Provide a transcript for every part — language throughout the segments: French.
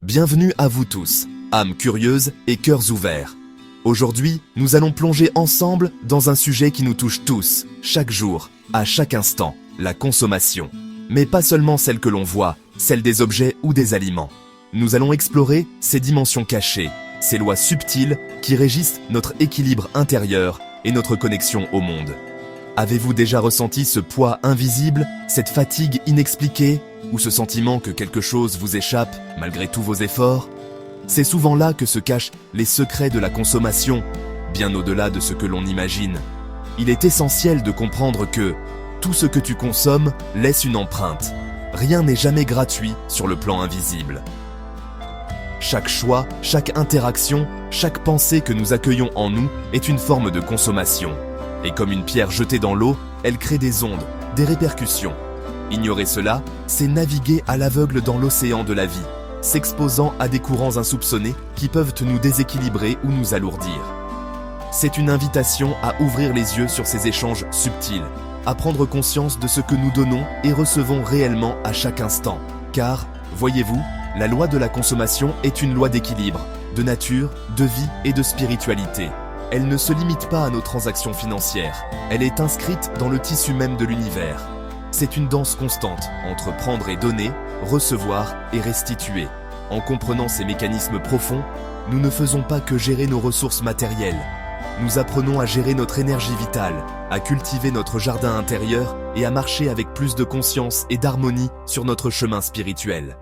Bienvenue à vous tous, âmes curieuses et cœurs ouverts. Aujourd'hui, nous allons plonger ensemble dans un sujet qui nous touche tous, chaque jour, à chaque instant, la consommation. Mais pas seulement celle que l'on voit, celle des objets ou des aliments. Nous allons explorer ces dimensions cachées, ces lois subtiles qui régissent notre équilibre intérieur et notre connexion au monde. Avez-vous déjà ressenti ce poids invisible, cette fatigue inexpliquée, ou ce sentiment que quelque chose vous échappe malgré tous vos efforts? C'est souvent là que se cachent les secrets de la consommation, bien au-delà de ce que l'on imagine. Il est essentiel de comprendre que tout ce que tu consommes laisse une empreinte. Rien n'est jamais gratuit sur le plan invisible. Chaque choix, chaque interaction, chaque pensée que nous accueillons en nous est une forme de consommation. Et comme une pierre jetée dans l'eau, elle crée des ondes, des répercussions. Ignorer cela, c'est naviguer à l'aveugle dans l'océan de la vie, s'exposant à des courants insoupçonnés qui peuvent nous déséquilibrer ou nous alourdir. C'est une invitation à ouvrir les yeux sur ces échanges subtils, à prendre conscience de ce que nous donnons et recevons réellement à chaque instant. Car, voyez-vous, la loi de la consommation est une loi d'équilibre, de nature, de vie et de spiritualité. Elle ne se limite pas à nos transactions financières, elle est inscrite dans le tissu même de l'univers. C'est une danse constante entre prendre et donner, recevoir et restituer. En comprenant ces mécanismes profonds, nous ne faisons pas que gérer nos ressources matérielles. Nous apprenons à gérer notre énergie vitale, à cultiver notre jardin intérieur et à marcher avec plus de conscience et d'harmonie sur notre chemin spirituel.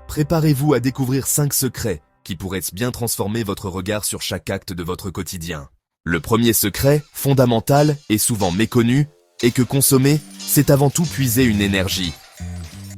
Préparez-vous à découvrir 5 secrets qui pourraient bien transformer votre regard sur chaque acte de votre quotidien. Le premier secret, fondamental et souvent méconnu, est que consommer, c'est avant tout puiser une énergie.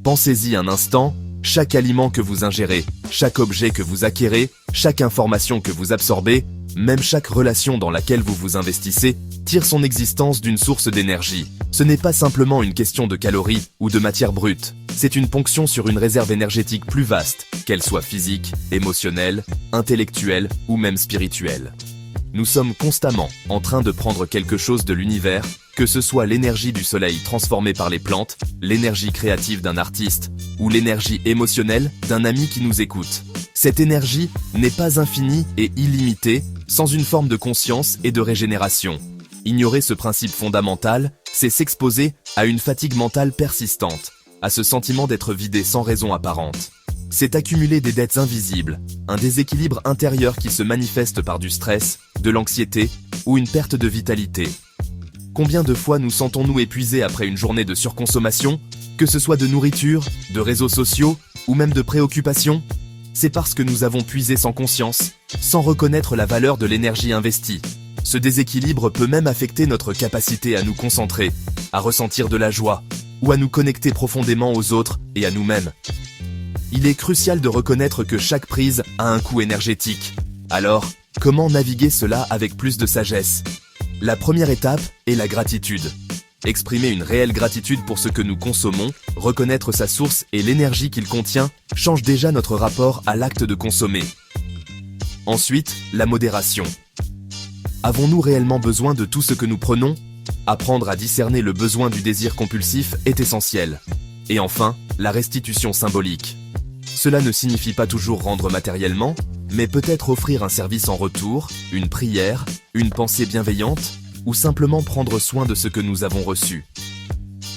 Pensez-y un instant, chaque aliment que vous ingérez, chaque objet que vous acquérez, chaque information que vous absorbez, même chaque relation dans laquelle vous vous investissez, tire son existence d'une source d'énergie. Ce n'est pas simplement une question de calories ou de matière brute, c'est une ponction sur une réserve énergétique plus vaste, qu'elle soit physique, émotionnelle, intellectuelle ou même spirituelle. Nous sommes constamment en train de prendre quelque chose de l'univers, que ce soit l'énergie du soleil transformée par les plantes, l'énergie créative d'un artiste, ou l'énergie émotionnelle d'un ami qui nous écoute. Cette énergie n'est pas infinie et illimitée, sans une forme de conscience et de régénération. Ignorer ce principe fondamental, c'est s'exposer à une fatigue mentale persistante, à ce sentiment d'être vidé sans raison apparente. C'est accumuler des dettes invisibles, un déséquilibre intérieur qui se manifeste par du stress, de l'anxiété ou une perte de vitalité. Combien de fois nous sentons-nous épuisés après une journée de surconsommation, que ce soit de nourriture, de réseaux sociaux ou même de préoccupations? C'est parce que nous avons puisé sans conscience, sans reconnaître la valeur de l'énergie investie. Ce déséquilibre peut même affecter notre capacité à nous concentrer, à ressentir de la joie ou à nous connecter profondément aux autres et à nous-mêmes. Il est crucial de reconnaître que chaque prise a un coût énergétique. Alors, comment naviguer cela avec plus de sagesse? La première étape est la gratitude. Exprimer une réelle gratitude pour ce que nous consommons, reconnaître sa source et l'énergie qu'il contient, change déjà notre rapport à l'acte de consommer. Ensuite, la modération. Avons-nous réellement besoin de tout ce que nous prenons? Apprendre à discerner le besoin du désir compulsif est essentiel. Et enfin, la restitution symbolique. Cela ne signifie pas toujours rendre matériellement, mais peut-être offrir un service en retour, une prière, une pensée bienveillante, ou simplement prendre soin de ce que nous avons reçu.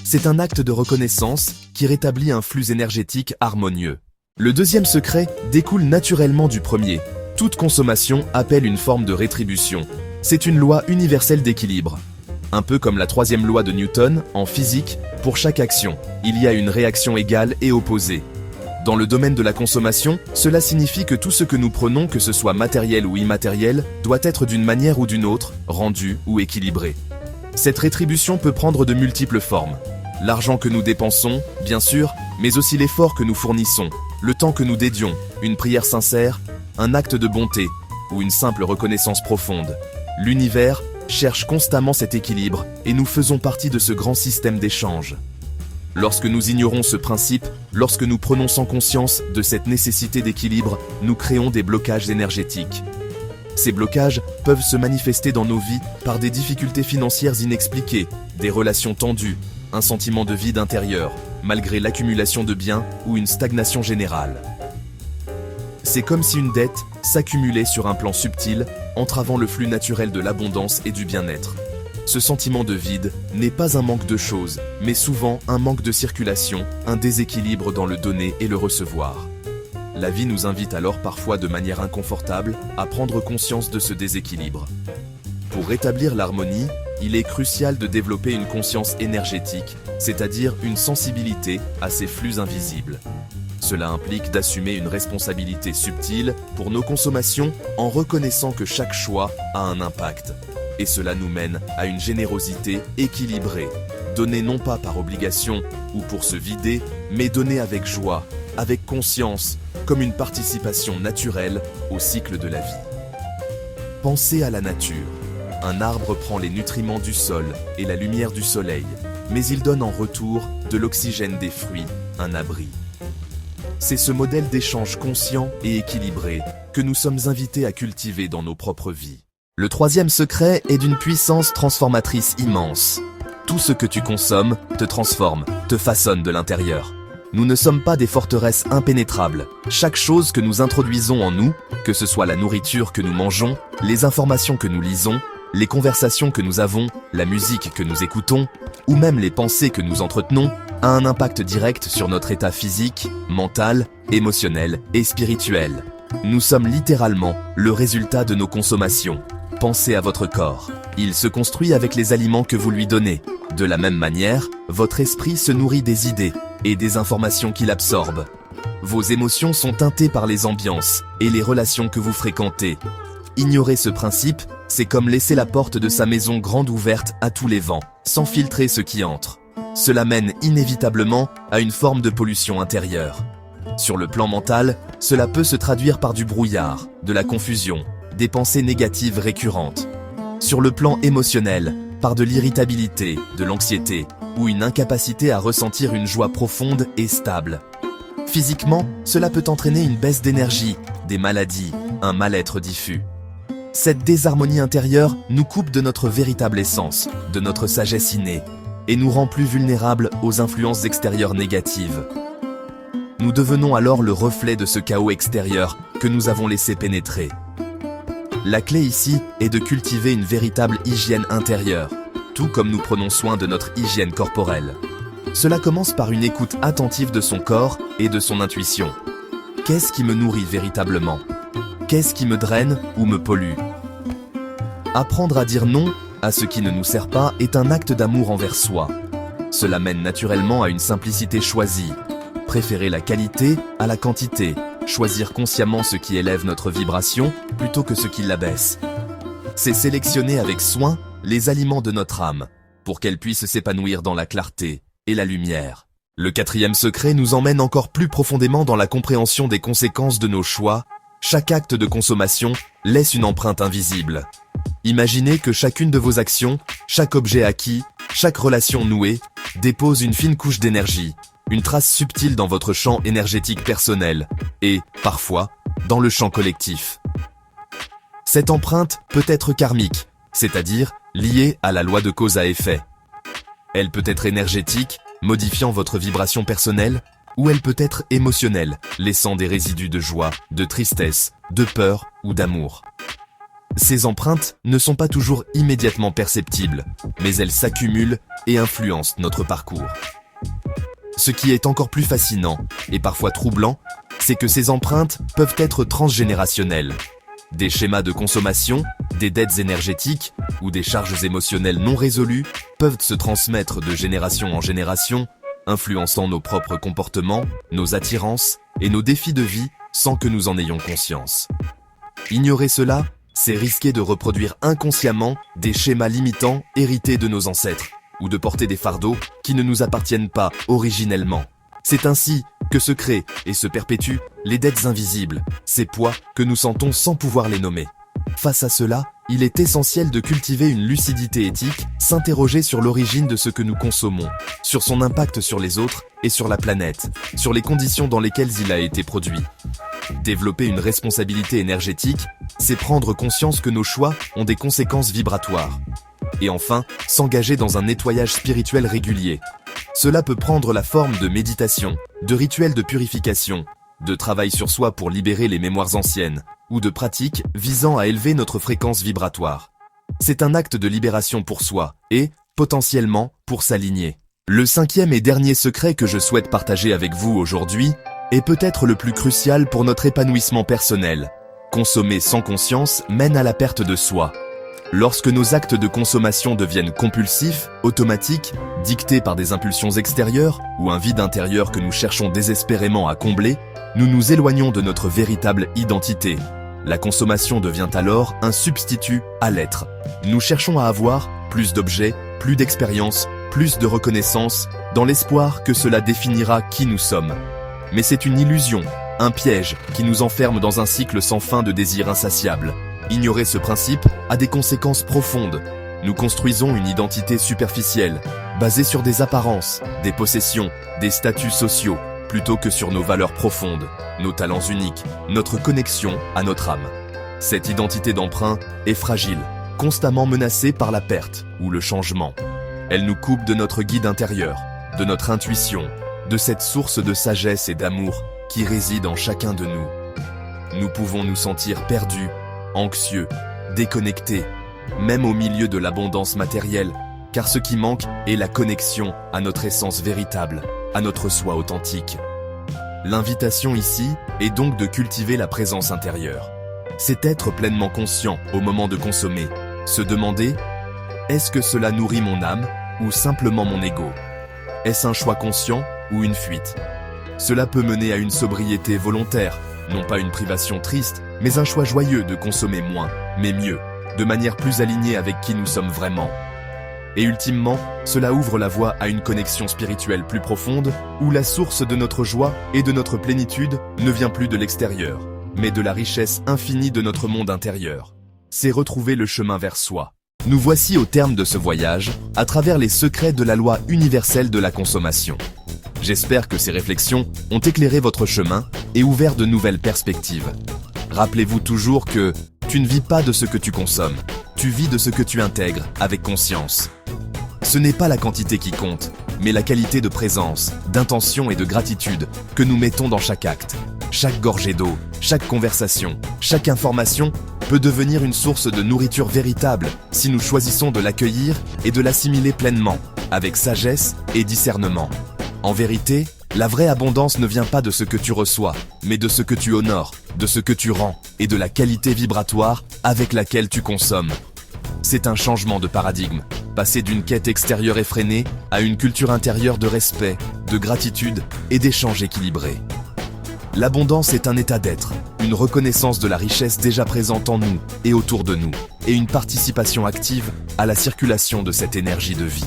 C'est un acte de reconnaissance qui rétablit un flux énergétique harmonieux. Le deuxième secret découle naturellement du premier. Toute consommation appelle une forme de rétribution. C'est une loi universelle d'équilibre. Un peu comme la troisième loi de Newton, en physique, pour chaque action, il y a une réaction égale et opposée. Dans le domaine de la consommation, cela signifie que tout ce que nous prenons, que ce soit matériel ou immatériel, doit être d'une manière ou d'une autre, rendu ou équilibré. Cette rétribution peut prendre de multiples formes. L'argent que nous dépensons, bien sûr, mais aussi l'effort que nous fournissons, le temps que nous dédions, une prière sincère, un acte de bonté ou une simple reconnaissance profonde. L'univers cherche constamment cet équilibre et nous faisons partie de ce grand système d'échange. Lorsque nous ignorons ce principe, lorsque nous prenons sans conscience de cette nécessité d'équilibre, nous créons des blocages énergétiques. Ces blocages peuvent se manifester dans nos vies par des difficultés financières inexpliquées, des relations tendues, un sentiment de vide intérieur, malgré l'accumulation de biens ou une stagnation générale. C'est comme si une dette s'accumulait sur un plan subtil, entravant le flux naturel de l'abondance et du bien-être. Ce sentiment de vide n'est pas un manque de choses, mais souvent un manque de circulation, un déséquilibre dans le donner et le recevoir. La vie nous invite alors parfois de manière inconfortable à prendre conscience de ce déséquilibre. Pour rétablir l'harmonie, il est crucial de développer une conscience énergétique, c'est-à-dire une sensibilité à ces flux invisibles. Cela implique d'assumer une responsabilité subtile pour nos consommations en reconnaissant que chaque choix a un impact. Et cela nous mène à une générosité équilibrée. Donner non pas par obligation ou pour se vider, mais donner avec joie, avec conscience, comme une participation naturelle au cycle de la vie. Pensez à la nature. Un arbre prend les nutriments du sol et la lumière du soleil, mais il donne en retour de l'oxygène des fruits, un abri. C'est ce modèle d'échange conscient et équilibré que nous sommes invités à cultiver dans nos propres vies. Le troisième secret est d'une puissance transformatrice immense. Tout ce que tu consommes te transforme, te façonne de l'intérieur. Nous ne sommes pas des forteresses impénétrables. Chaque chose que nous introduisons en nous, que ce soit la nourriture que nous mangeons, les informations que nous lisons, les conversations que nous avons, la musique que nous écoutons, ou même les pensées que nous entretenons, a un impact direct sur notre état physique, mental, émotionnel et spirituel. Nous sommes littéralement le résultat de nos consommations. Pensez à votre corps. Il se construit avec les aliments que vous lui donnez. De la même manière, votre esprit se nourrit des idées et des informations qu'il absorbe. Vos émotions sont teintées par les ambiances et les relations que vous fréquentez. Ignorer ce principe, c'est comme laisser la porte de sa maison grande ouverte à tous les vents, sans filtrer ce qui entre. Cela mène inévitablement à une forme de pollution intérieure. Sur le plan mental, cela peut se traduire par du brouillard, de la confusion, des pensées négatives récurrentes. Sur le plan émotionnel, par de l'irritabilité, de l'anxiété, ou une incapacité à ressentir une joie profonde et stable. Physiquement, cela peut entraîner une baisse d'énergie, des maladies, un mal-être diffus. Cette désharmonie intérieure nous coupe de notre véritable essence, de notre sagesse innée, et nous rend plus vulnérables aux influences extérieures négatives. Nous devenons alors le reflet de ce chaos extérieur que nous avons laissé pénétrer. La clé ici est de cultiver une véritable hygiène intérieure, tout comme nous prenons soin de notre hygiène corporelle. Cela commence par une écoute attentive de son corps et de son intuition. Qu'est-ce qui me nourrit véritablement ? Qu'est-ce qui me draine ou me pollue ? Apprendre à dire non à ce qui ne nous sert pas est un acte d'amour envers soi. Cela mène naturellement à une simplicité choisie. Préférer la qualité à la quantité. Choisir consciemment ce qui élève notre vibration plutôt que ce qui l'abaisse. C'est sélectionner avec soin les aliments de notre âme pour qu'elle puisse s'épanouir dans la clarté et la lumière. Le quatrième secret nous emmène encore plus profondément dans la compréhension des conséquences de nos choix. Chaque acte de consommation laisse une empreinte invisible. Imaginez que chacune de vos actions, chaque objet acquis, chaque relation nouée, dépose une fine couche d'énergie, une trace subtile dans votre champ énergétique personnel et, parfois, dans le champ collectif. Cette empreinte peut être karmique, c'est-à-dire liée à la loi de cause à effet. Elle peut être énergétique, modifiant votre vibration personnelle, ou elle peut être émotionnelle, laissant des résidus de joie, de tristesse, de peur ou d'amour. Ces empreintes ne sont pas toujours immédiatement perceptibles, mais elles s'accumulent et influencent notre parcours. Ce qui est encore plus fascinant, et parfois troublant, c'est que ces empreintes peuvent être transgénérationnelles. Des schémas de consommation, des dettes énergétiques ou des charges émotionnelles non résolues peuvent se transmettre de génération en génération, influençant nos propres comportements, nos attirances et nos défis de vie sans que nous en ayons conscience. Ignorer cela, c'est risquer de reproduire inconsciemment des schémas limitants hérités de nos ancêtres, ou de porter des fardeaux qui ne nous appartiennent pas originellement. C'est ainsi que se créent et se perpétuent les dettes invisibles, ces poids que nous sentons sans pouvoir les nommer. Face à cela, il est essentiel de cultiver une lucidité éthique, s'interroger sur l'origine de ce que nous consommons, sur son impact sur les autres et sur la planète, sur les conditions dans lesquelles il a été produit. Développer une responsabilité énergétique, c'est prendre conscience que nos choix ont des conséquences vibratoires. Et enfin, s'engager dans un nettoyage spirituel régulier. Cela peut prendre la forme de méditation, de rituels de purification, de travail sur soi pour libérer les mémoires anciennes, ou de pratiques visant à élever notre fréquence vibratoire. C'est un acte de libération pour soi et, potentiellement, pour s'aligner. Le cinquième et dernier secret que je souhaite partager avec vous aujourd'hui est peut-être le plus crucial pour notre épanouissement personnel. Consommer sans conscience mène à la perte de soi. Lorsque nos actes de consommation deviennent compulsifs, automatiques, dictés par des impulsions extérieures ou un vide intérieur que nous cherchons désespérément à combler, nous nous éloignons de notre véritable identité. La consommation devient alors un substitut à l'être. Nous cherchons à avoir plus d'objets, plus d'expériences, plus de reconnaissance, dans l'espoir que cela définira qui nous sommes. Mais c'est une illusion, un piège qui nous enferme dans un cycle sans fin de désirs insatiables. Ignorer ce principe a des conséquences profondes. Nous construisons une identité superficielle, basée sur des apparences, des possessions, des statuts sociaux, plutôt que sur nos valeurs profondes, nos talents uniques, notre connexion à notre âme. Cette identité d'emprunt est fragile, constamment menacée par la perte ou le changement. Elle nous coupe de notre guide intérieur, de notre intuition, de cette source de sagesse et d'amour qui réside en chacun de nous. Nous pouvons nous sentir perdus, anxieux, déconnectés, même au milieu de l'abondance matérielle, car ce qui manque est la connexion à notre essence véritable, à notre soi authentique. L'invitation ici est donc de cultiver la présence intérieure. C'est être pleinement conscient au moment de consommer, se demander « Est-ce que cela nourrit mon âme ou simplement mon ego ? Est-ce un choix conscient ou une fuite ? Cela peut mener à une sobriété volontaire, non pas une privation triste, mais un choix joyeux de consommer moins, mais mieux, de manière plus alignée avec qui nous sommes vraiment. Et ultimement, cela ouvre la voie à une connexion spirituelle plus profonde, où la source de notre joie et de notre plénitude ne vient plus de l'extérieur, mais de la richesse infinie de notre monde intérieur. C'est retrouver le chemin vers soi. Nous voici au terme de ce voyage, à travers les secrets de la loi universelle de la consommation. J'espère que ces réflexions ont éclairé votre chemin et ouvert de nouvelles perspectives. Rappelez-vous toujours que tu ne vis pas de ce que tu consommes, tu vis de ce que tu intègres avec conscience. Ce n'est pas la quantité qui compte, mais la qualité de présence, d'intention et de gratitude que nous mettons dans chaque acte. Chaque gorgée d'eau, chaque conversation, chaque information peut devenir une source de nourriture véritable si nous choisissons de l'accueillir et de l'assimiler pleinement, avec sagesse et discernement. En vérité, la vraie abondance ne vient pas de ce que tu reçois, mais de ce que tu honores, de ce que tu rends et de la qualité vibratoire avec laquelle tu consommes. C'est un changement de paradigme, passer d'une quête extérieure effrénée à une culture intérieure de respect, de gratitude et d'échanges équilibrés. L'abondance est un état d'être, une reconnaissance de la richesse déjà présente en nous et autour de nous, et une participation active à la circulation de cette énergie de vie.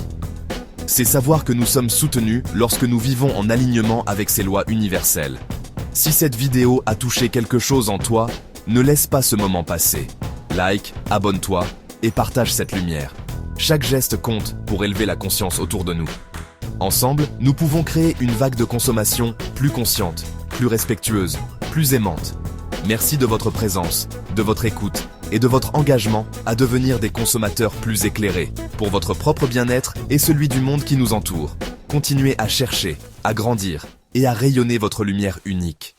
C'est savoir que nous sommes soutenus lorsque nous vivons en alignement avec ces lois universelles. Si cette vidéo a touché quelque chose en toi, ne laisse pas ce moment passer. Like, abonne-toi et partage cette lumière. Chaque geste compte pour élever la conscience autour de nous. Ensemble, nous pouvons créer une vague de consommation plus consciente, plus respectueuse, plus aimante. Merci de votre présence, de votre écoute et de votre engagement à devenir des consommateurs plus éclairés pour votre propre bien-être et celui du monde qui nous entoure. Continuez à chercher, à grandir et à rayonner votre lumière unique.